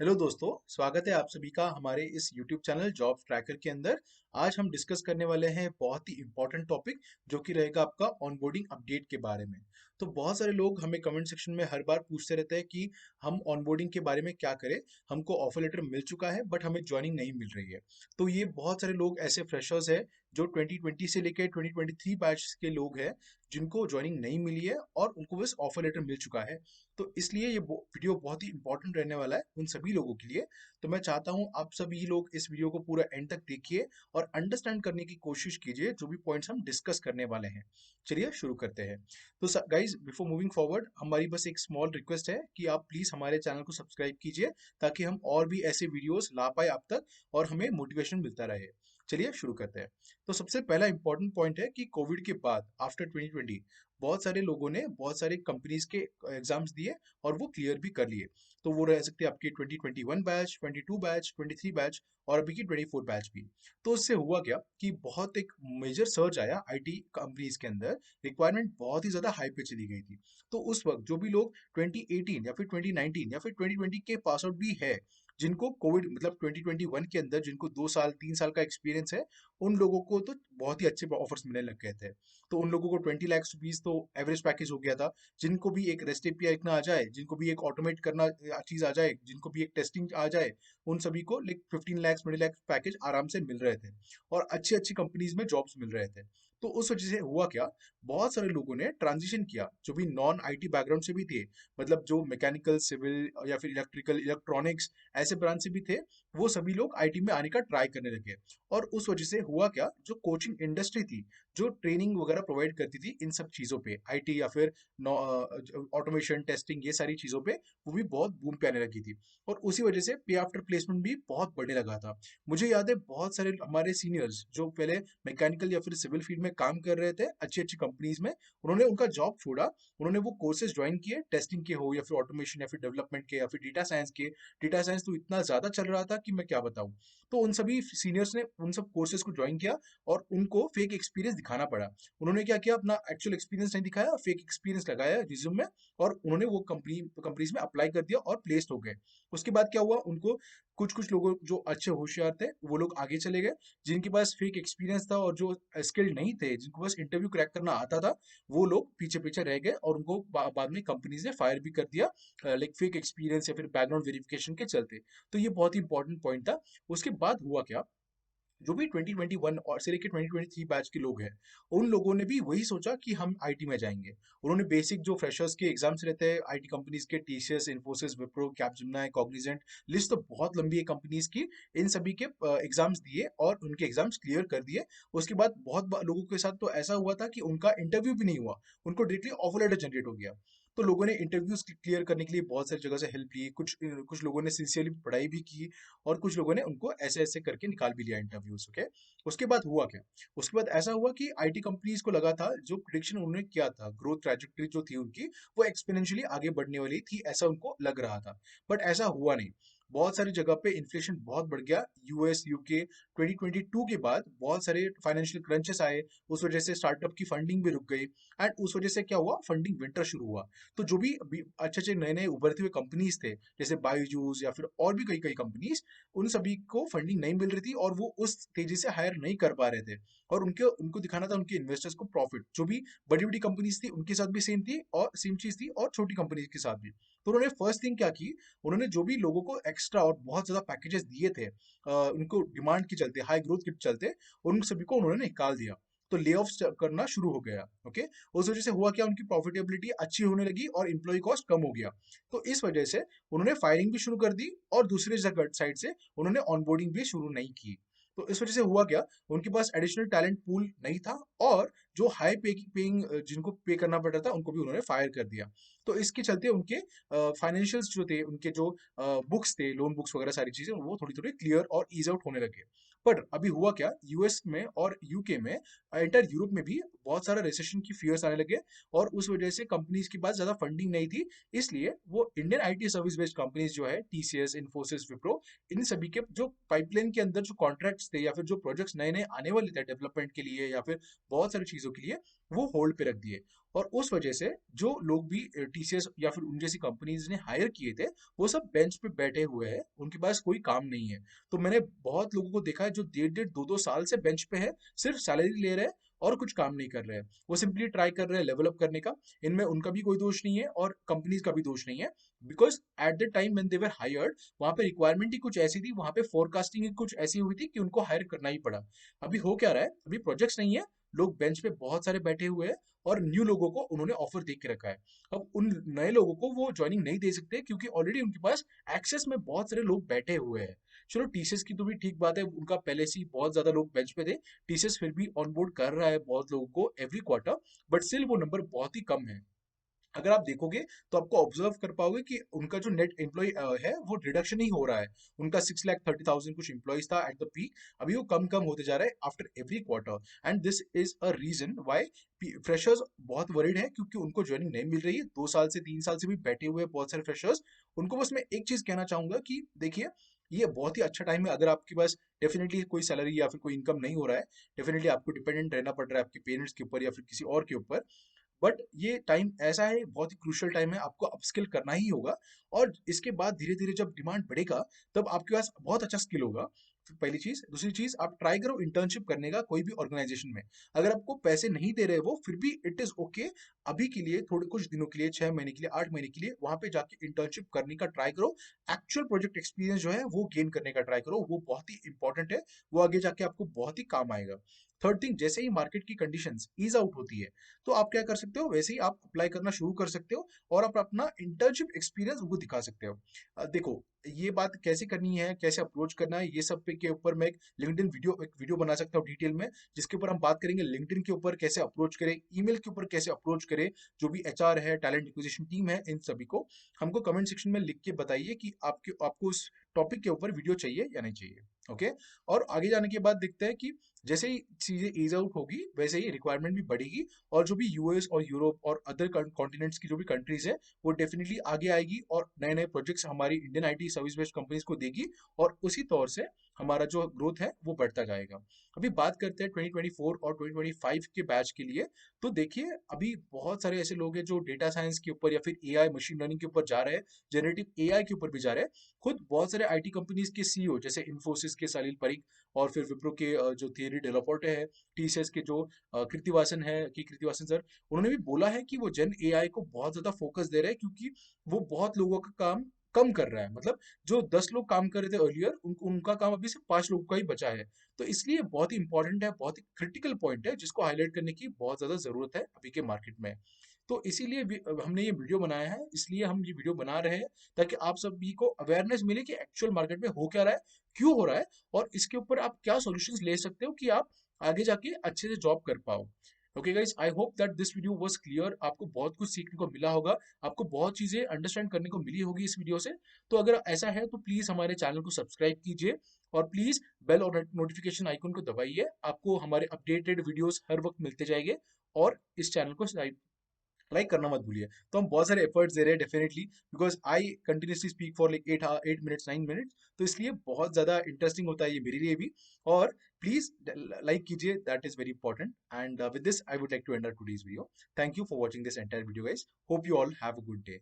Hello दोस्तों, स्वागत है आप सभी का हमारे इस YouTube चैनल जॉब ट्रैकर के अंदर। आज हम डिस्कस करने वाले हैं बहुत ही इंपॉर्टेंट टॉपिक जो कि रहेगा आपका ऑनबोर्डिंग अपडेट के बारे में। तो बहुत सारे लोग हमें कमेंट सेक्शन में हर बार पूछते रहते हैं कि हम ऑनबोर्डिंग के बारे में क्या करें। हमको ऑफर लेटर मिल चुका है बट हमें ज्वाइनिंग नहीं मिल रही है। तो ये बहुत सारे लोग ऐसे फ्रेशर्स हैं जो 2020 से लेकर 2023 बैच के लोग हैं जिनको ज्वाइनिंग नहीं मिली है और उनको बस ऑफर लेटर मिल चुका है। तो इसलिए ये वीडियो बहुत ही इंपॉर्टेंट रहने वाला है उन सभी लोगों के लिए। तो मैं चाहता हूं आप सभी लोग इस वीडियो को पूरा एंड तक देखिए और अंडरस्टैंड करने की कोशिश कीजिए जो भी पॉइंट्स हम डिस्कस करने वाले हैं। चलिए शुरू करते हैं। तो गाइज, बिफोर मूविंग फॉरवर्ड, हमारी बस एक स्मॉल रिक्वेस्ट है कि आप प्लीज हमारे चैनल को सब्सक्राइब कीजिए ताकि हम और भी ऐसे वीडियोस ला पाए आप तक और हमें मोटिवेशन मिलता रहे। चलिए शुरू करते हैं। तो सबसे पहला इंपॉर्टेंट पॉइंट है कि कोविड के बाद आफ्टर 2020 बहुत सारे लोगों ने बहुत सारे कंपनीज के एग्जाम्स दिए और वो क्लियर भी कर लिए। तो वो रह सकते हैं आपके 2021 बैच, 22 बैच, 23 बैच और अभी की 24 बैच भी। तो उससे हुआ क्या कि बहुत एक मेजर सर्च आया आईटी कंपनीज के अंदर। रिक्वायरमेंट बहुत ही ज्यादा हाई पे चली गई थी। तो उस वक्त जो भी लोग 2018 या फिर 2019 या फिर 2020 के पास आउट भी है, जिनको कोविड मतलब 2021 के अंदर जिनको 2 साल 3 साल का एक्सपीरियंस है, उन लोगों को तो बहुत ही अच्छे ऑफर्स मिलने लग गए थे। तो उन लोगों को 20 लाख रुपीज तो एवरेज पैकेज हो गया था। जिनको भी एक रेस्ट एपीआई लिखना आ जाए, जिनको भी एक ऑटोमेट करना चीज आ जाए, जिनको भी एक टेस्टिंग आ जाए, उन सभी को लाइक 15 लाख 20 लाख पैकेज आराम से मिल रहे थे और अच्छी अच्छी कंपनीज में जॉब्स मिल रहे थे। तो उस वजह से हुआ क्या, बहुत सारे लोगों ने ट्रांजिशन किया जो भी नॉन आईटी बैकग्राउंड से भी थे, मतलब जो मैकेनिकल, सिविल या फिर इलेक्ट्रिकल, इलेक्ट्रॉनिक्स ऐसे ब्रांच से भी थे। वो सभी लोग आईटी में आने का ट्राई करने लगे। और उस वजह से हुआ क्या, जो कोचिंग इंडस्ट्री थी, जो ट्रेनिंग वगैरह प्रोवाइड करती थी इन सब चीजों पे, आईटी या फिर ऑटोमेशन, टेस्टिंग, ये सारी चीजों पे, वो भी बहुत बूम पे आने लगी थी। और उसी वजह से पे आफ्टर प्लेसमेंट भी बहुत बढ़ने लगा था। मुझे याद है बहुत सारे हमारे सीनियर्स जो पहले मैकेनिकल या फिर सिविल फील्ड में काम कर रहे थे अच्छी अच्छी कंपनीज में, उन्होंने उनका जॉब छोड़ा। उन्होंने वो कोर्सेज ज्वाइन किए, टेस्टिंग के हो या फिर ऑटोमेशन या फिर डेवलपमेंट के या फिर डेटा साइंस के। डेटा साइंस तो इतना ज्यादा चल रहा था कि मैं क्या बताऊं। तो उन सभी सीनियर्स ने उन सब कोर्सेज को ज्वाइन किया और उनको फेक एक्सपीरियंस दिखाना पड़ा। उन्होंने क्या किया, अपना एक्चुअल एक्सपीरियंस नहीं दिखाया, फेक एक्सपीरियंस लगाया रिज्यूम में और उन्होंने वो कंपनीज में अप्लाई कर दिया और प्लेस्ड हो गए। उसके बाद क्या हुआ, उनको कुछ कुछ लोगों जो अच्छे होशियार थे वो लोग आगे चले गए। जिनके पास फेक एक्सपीरियंस था और जो स्किल्ड नहीं थे, जिनको बस इंटरव्यू क्रैक करना आता था, वो लोग पीछे पीछे रह गए और उनको बाद में कंपनीज ने फायर भी कर दिया, लाइक फेक एक्सपीरियंस या फिर बैकग्राउंड वेरिफिकेशन के चलते। तो ये बहुत ही इंपॉर्टेंट पॉइंट था। उसके बाद हुआ क्या, जो भी 2021 और से लेकर 2023 बैच के लोग हैं, उन लोगों ने भी वही सोचा कि हम आईटी में जाएंगे। उन्होंने बेसिक जो फ्रेशर्स के एग्जाम्स रहते हैं आईटी कंपनीज के, TCS, Infosys, Wipro, Capgemini, Cognizant, list तो बहुत लंबी है कंपनीज की, इन सभी के एग्जाम्स दिए और उनके एग्जाम्स क्लियर कर दिए। उसके बाद बहुत लोगों के साथ तो ऐसा हुआ था कि उनका इंटरव्यू भी नहीं हुआ, उनको डायरेक्टली ऑफर लेटर जनरेट हो गया। तो लोगों ने इंटरव्यूज क्लियर करने के लिए बहुत सारी जगह से हेल्प ली, कुछ कुछ लोगों ने सिंसियरली पढ़ाई भी की और कुछ लोगों ने उनको ऐसे ऐसे करके निकाल भी लिया इंटरव्यूज। ओके, उसके बाद हुआ क्या, उसके बाद ऐसा हुआ कि आईटी कंपनीज को लगा था, जो प्रिडिक्शन उन्होंने किया था, ग्रोथ ट्रैजेक्टरी जो थी उनकी, वो एक्सपोनेंशियली आगे बढ़ने वाली थी, ऐसा उनको लग रहा था। बट ऐसा हुआ नहीं। बहुत सारी जगह पे इन्फ्लेशन बहुत बढ़ गया। यूएस, यूके 2022 के बाद बहुत सारे फाइनेंशियल क्रंचेस आए। उस वजह से स्टार्टअप की फंडिंग भी रुक गई एंड उस वजह से क्या हुआ, फंडिंग विंटर शुरू हुआ। तो जो भी अच्छे अच्छे नए नए उभरते हुए कंपनीज थे, जैसे बायजूस या फिर और भी कई कई कंपनीज, उन सभी को फंडिंग नहीं मिल रही थी और वो उस तेजी से हायर नहीं कर पा रहे थे। और उनके उनको दिखाना था उनके इन्वेस्टर्स को प्रॉफिट। जो भी बड़ी बड़ी कंपनीज थी उनके साथ भी सेम थी और सेम चीज थी, और छोटी कंपनीज के साथ भी। तो उन्होंने फर्स्ट थिंग क्या की, उन्होंने जो भी लोगों को एक्स्ट्रा और बहुत ज्यादा पैकेजेस दिए थे, उनको डिमांड के चलते, हाई ग्रोथ के चलते, उन सभी को उन्होंने निकाल दिया। तो ले ऑफ करना शुरू हो गया। ओके, उस वजह से हुआ क्या, उनकी प्रॉफिटेबिलिटी अच्छी होने लगी और इंप्लॉय कॉस्ट कम हो गया। तो इस वजह से उन्होंने फायरिंग भी शुरू कर दी और दूसरे साइड से उन्होंने ऑनबोर्डिंग भी शुरू नहीं की। तो इस वजह से हुआ क्या, उनके पास एडिशनल टैलेंट पूल नहीं था और जो हाई पेइंग जिनको पे करना पड़ रहा था उनको भी उन्होंने फायर कर दिया। तो इसके चलते उनके फाइनेंशियल्स जो थे, उनके जो बुक्स थे, लोन बुक्स वगैरह सारी चीजें, वो थोड़ी थोड़ी क्लियर और ईज आउट होने लगे। पर अभी हुआ क्या, यूएस में और यूके में, एंटर यूरोप में भी बहुत सारा रिसेशन की फियर्स आने लगे और उस वजह से कंपनीज के पास ज्यादा फंडिंग नहीं थी। इसलिए वो Indian IT service based companies जो है, टीसीएस, इन्फोसिस, विप्रो, इन सभी के जो पाइपलाइन के अंदर जो कॉन्ट्रैक्ट्स थे या फिर जो प्रोजेक्ट्स नए नए आने वाले थे डेवलपमेंट के लिए या फिर बहुत सारी चीजों के लिए, वो होल्ड पे रख दिए। और उस वजह से जो लोग भी टीसीएस या फिर उन जैसी कंपनीज ने हायर किए थे, वो सब बेंच पे बैठे हुए हैं, उनके पास कोई काम नहीं है। तो मैंने बहुत लोगों को देखा है जो 1.5 2 2 साल से बेंच पे है, सिर्फ सैलरी ले रहे हैं और कुछ काम नहीं कर रहे हैं। वो सिंपली ट्राई कर रहे हैं लेवल अप करने का। इनमें उनका भी कोई दोष नहीं है और कंपनीज का भी दोष नहीं है, because at the time when they were hired, वहां पे रिक्वायरमेंट ही कुछ ऐसी थी, वहां पे फोरकास्टिंग ही कुछ ऐसी हुई थी कि उनको हायर करना ही पड़ा। अभी हो क्या रहा है, अभी प्रोजेक्ट्स नहीं है, लोग बेंच पे बहुत सारे बैठे हुए हैं और न्यू लोगों को उन्होंने ऑफर दे के रखा है। अब उन नए लोगों को वो ज्वाइनिंग नहीं दे सकते क्योंकि ऑलरेडी उनके पास एक्सेस में बहुत सारे लोग बैठे हुए हैं। चलो टीसीएस की तो भी ठीक बात है, उनका पहले से ही बहुत ज्यादा लोग बेंच पे थे। टीसीएस फिर भी ऑनबोर्ड कर रहा है बहुत लोगों को एवरी क्वार्टर, बट स्टिल वो नंबर बहुत ही कम है। अगर आप देखोगे तो आपको ऑब्जर्व कर पाओगे कि उनका जो नेट एम्प्लॉय है वो रिडक्शन ही हो रहा है। उनका 6,30,000 कुछ एम्प्लॉयज था एट द पीक, अभी वो कम कम होते जा रहा है after every quarter. And this is a reason why freshers बहुत वरीड है, क्योंकि उनको ज्वाइनिंग नहीं मिल रही है। 2 साल से 3 साल से भी बैठे हुए हैं बहुत सारे फ्रेशर्स। उनको बस मैं एक चीज कहना चाहूंगा कि देखिए, ये बहुत ही अच्छा टाइम है अगर आपके पास डेफिनेटली कोई सैलरी या फिर कोई इनकम नहीं हो रहा है। डेफिनेटली आपको डिपेंडेंट रहना पड़ रहा है आपके पेरेंट्स के ऊपर या फिर किसी और के ऊपर। बट ये टाइम ऐसा है, बहुत ही क्रूशियल टाइम है, आपको अपस्किल करना ही होगा। और इसके बाद धीरे धीरे जब डिमांड बढ़ेगा, तब आपके पास बहुत अच्छा स्किल होगा। तो पहली चीज, दूसरी चीज, आप ट्राई करो इंटर्नशिप करने का कोई भी ऑर्गेनाइजेशन में। अगर आपको पैसे नहीं दे रहे वो, फिर भी इट इज ओके। अभी के लिए थोड़े कुछ दिनों के लिए, 6 महीने के लिए, 8 महीने के लिए वहां पे जाके इंटर्नशिप करने का ट्राई करो। एक्चुअल प्रोजेक्ट एक्सपीरियंस जो है वो गेन करने का ट्राई करो, वो बहुत ही इंपॉर्टेंट है। वो आगे जाके आपको बहुत ही काम आएगा। थर्ड थिंग, जैसे ही मार्केट की कंडीशंस ईज आउट होती है, तो आप क्या कर सकते हो, वैसे ही आप अप्लाई करना शुरू कर सकते हो और आप अपना इंटर्नशिप एक्सपीरियंस उनको दिखा सकते हो। देखो, ये बात कैसे करनी है, कैसे अप्रोच करना है, ये सब पे के ऊपर मैं एक वीडियो बना सकता हूँ डिटेल में, जिसके ऊपर हम बात करेंगे लिंक्डइन के ऊपर कैसे अप्रोच करें, ईमेल के ऊपर कैसे अप्रोच करें। जो भी एचआर है, टैलेंट एक्विजिशन टीम है, इन सभी को हमको कमेंट सेक्शन में लिख के बताइए कि आपको उस टॉपिक के ऊपर वीडियो चाहिए या नहीं चाहिए। ओके। और आगे जाने के बाद देखते हैं कि जैसे ही चीजें ईज आउट होगी, वैसे ही रिक्वायरमेंट भी बढ़ेगी। और जो भी यूएस और यूरोप और अदर कॉन्टिनेंट्स की जो भी कंट्रीज है, वो डेफिनेटली आगे आएगी और नए नए प्रोजेक्ट्स हमारी Indian IT service based companies को देगी। और उसी तौर से हमारा जो ग्रोथ है वो बढ़ता जाएगा। अभी बात करते हैं 2024 और 2025 के बैच के लिए। तो देखिए, अभी बहुत सारे ऐसे लोग हैं जो डेटा साइंस के ऊपर या फिर एआई मशीन लर्निंग के ऊपर जा रहे हैं, जनरेटिव एआई के ऊपर भी जा रहे हैं। खुद बहुत सारे आईटी कंपनीज के सीईओ, जैसे इन्फोसिस के सलील परीख, और फिर विप्रो के जो थियरी डेवलपर है, टीसीएस के जो कृतिवासन सर, उन्होंने भी बोला है कि वो जेन एआई को बहुत ज्यादा फोकस दे रहे हैं, क्योंकि वो बहुत लोगों का काम कम कर रहा है। मतलब जो 10 लोग काम कर रहे थे अर्लियर, उनका काम अभी सिर्फ 5 लोगों का ही बचा है। तो इसलिए बहुत ही इंपॉर्टेंट है, बहुत ही क्रिटिकल पॉइंट है, जिसको हाईलाइट करने की बहुत ज्यादा जरूरत है अभी के मार्केट में। तो इसीलिए हमने ये वीडियो बनाया है, इसलिए हम ये वीडियो बना रहे हैं, ताकि आप सभी को अवेयरनेस मिले कि एक्चुअल मार्केट में हो क्या रहा है, क्यों हो रहा है, और इसके ऊपर आप क्या सॉल्यूशंस ले सकते हो कि आप आगे जाके अच्छे से जॉब कर पाओ। Okay guys, I hope that this video was clear, आपको बहुत कुछ सीखने को मिला होगा, आपको बहुत चीजें अंडरस्टैंड करने को मिली होगी इस वीडियो से। तो अगर ऐसा है तो प्लीज हमारे चैनल को सब्सक्राइब कीजिए और प्लीज बेल और नोटिफिकेशन आइकन को दबाइए, आपको हमारे अपडेटेड वीडियोस हर वक्त मिलते जाएंगे। और इस चैनल को लाइक करना मत भूलिए। तो हम बहुत सारे एफर्ट्स दे रहे हैं definitely, because I continuously speak for like 8 minutes 9 minutes, तो इसलिए बहुत ज़्यादा इंटरेस्टिंग होता है ये मेरे लिए भी। और प्लीज लाइक कीजिए, that is very important. And with this I would like to end our today's video. Thank you for watching this entire video guys, hope you all have a good day.